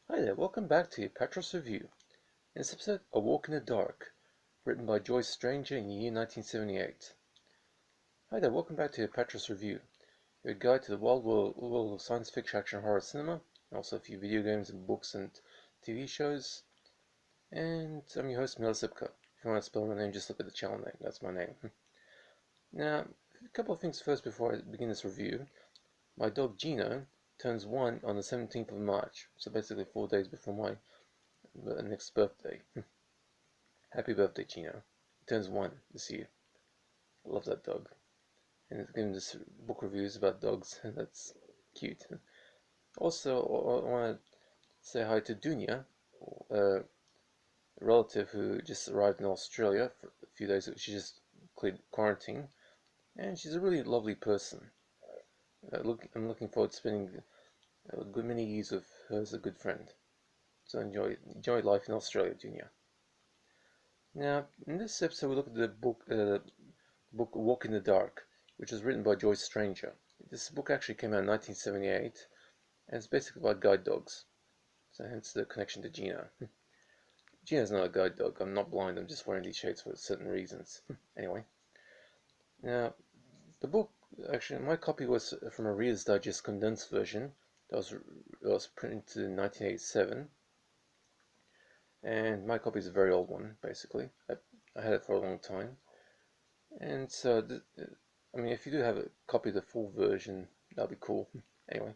Hi there, welcome back to Apatros Review. In this episode, A Walk in the Dark, written by Joyce Stranger in the year 1978. Hi there, welcome back to Apatros Review, your guide to the wild world of science fiction, action, horror, cinema, and also a few video games and books and TV shows. And I'm your host, Mila Zipka. If you want to spell my name, just look at the channel name. That's my name. Now, a couple of things first before I begin this review. My dog Gino turns 1 on the 17th of March, so basically 4 days before my next birthday. Happy birthday, Gino. He turns 1 this year. I love that dog. And it's giving this book reviews about dogs. That's cute. Also, I want to say hi to Dunya, a relative who just arrived in Australia for a few days. She just cleared quarantine. And she's a really lovely person. I'm looking forward to spending a good many years with her as a good friend. So enjoy life in Australia, Dunya. Now, in this episode, we look at the book Walk in the Dark, which was written by Joyce Stranger. This book actually came out in 1978, and it's basically about guide dogs. So hence the connection to Gino. Gino's not a guide dog. I'm not blind. I'm just wearing these shades for certain reasons. Anyway, now the book actually, my copy was from a Reader's Digest condensed version that was printed in 1987. And my copy is a very old one, basically. I had it for a long time. And so, I mean, if you do have a copy of the full version, that'd be cool. Anyway.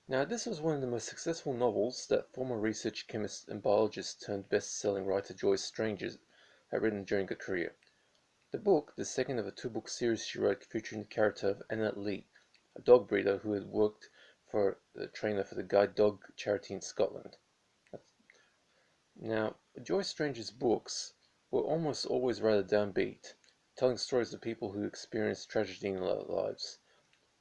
Now, this was one of the most successful novels that former research chemist and biologist turned best-selling writer Joyce Stranger had written during her career. The book, the second of a two-book series she wrote featuring the character of Anna Lee, a dog breeder who had worked for a trainer for the guide dog charity in Scotland. Now, Joyce Stranger's books were almost always rather downbeat, telling stories of people who experienced tragedy in their lives.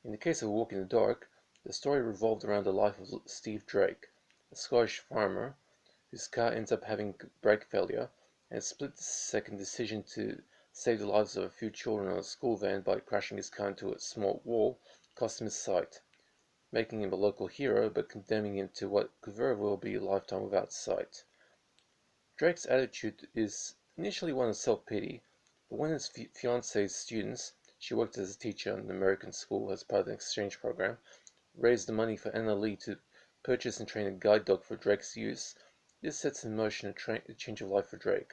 In the case of Walk in the Dark, the story revolved around the life of Steve Drake, a Scottish farmer whose car ends up having brake failure, and a split-second decision to save the lives of a few children on a school van by crashing his car into a small wall cost him his sight, making him a local hero but condemning him to what could very well be a lifetime without sight. Drake's attitude is initially one of self-pity, but when his fiance's students, she worked as a teacher in an American school as part of an exchange program, raised the money for Anna Lee to purchase and train a guide dog for Drake's use, this sets in motion a change of life for Drake,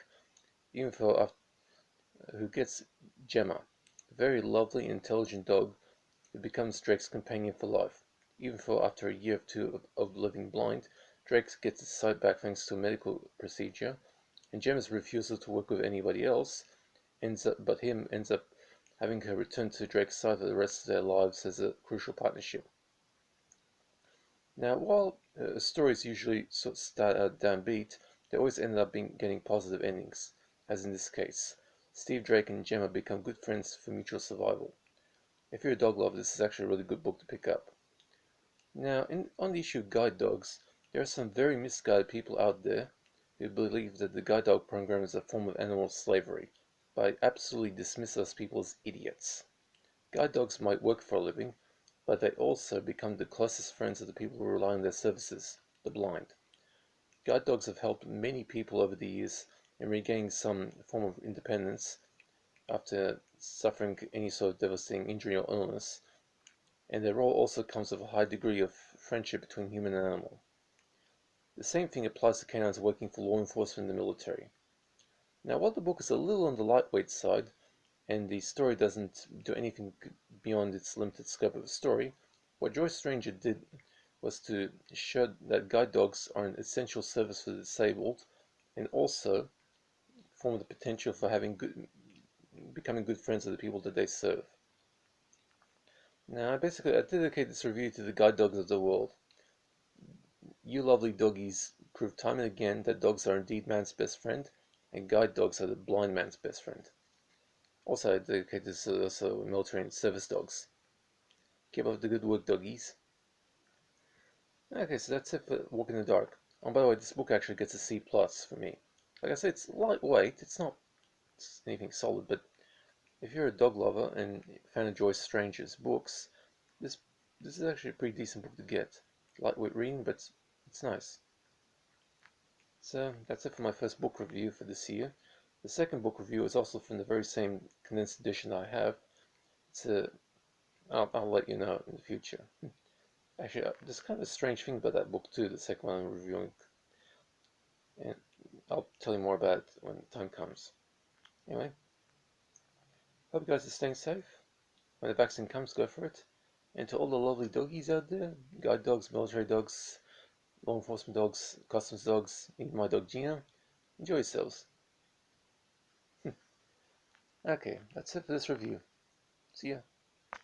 even for who gets Gemma, a very lovely and intelligent dog who becomes Drake's companion for life. Even for after a year or two of living blind, Drake gets his sight back thanks to a medical procedure, and Gemma's refusal to work with anybody else ends up having her return to Drake's side for the rest of their lives as a crucial partnership. Now, while stories usually sort of start out downbeat, they always end up getting positive endings, as in this case. Steve Drake and Gemma become good friends for mutual survival. If you're a dog lover, this is actually a really good book to pick up. Now, on the issue of guide dogs, there are some very misguided people out there who believe that the guide dog program is a form of animal slavery, but I absolutely dismiss those people as idiots. Guide dogs might work for a living, but they also become the closest friends of the people who rely on their services, the blind. Guide dogs have helped many people over the years in regaining some form of independence after suffering any sort of devastating injury or illness, and their role also comes with a high degree of friendship between human and animal. The same thing applies to canines working for law enforcement and the military. Now, while the book is a little on the lightweight side, and the story doesn't do anything beyond its limited scope of a story, what Joyce Stranger did was to show that guide dogs are an essential service for the disabled, and also form the potential for becoming good friends of the people that they serve. Now, basically, I dedicate this review to the guide dogs of the world. You lovely doggies prove time and again that dogs are indeed man's best friend, and guide dogs are the blind man's best friend. Also, I dedicate this to also military and service dogs. Keep up the good work, doggies. Okay, so that's it for Walk in the Dark. Oh, by the way, this book actually gets a C plus for me. Like I said, it's lightweight. It's not anything solid, but if you're a dog lover and fan of Joyce Stranger's books, this is actually a pretty decent book to get. Lightweight reading, but it's nice. So that's it for my first book review for this year. The second book review is also from the very same condensed edition I have. I'll let you know in the future. Actually, there's kind of a strange thing about that book too, the second one I'm reviewing, and I'll tell you more about it when the time comes. Anyway, hope you guys are staying safe. When the vaccine comes, go for it. And to all the lovely doggies out there, guide dogs, military dogs, law enforcement dogs, customs dogs, even my dog Gino, enjoy yourselves. Okay, that's it for this review. See ya.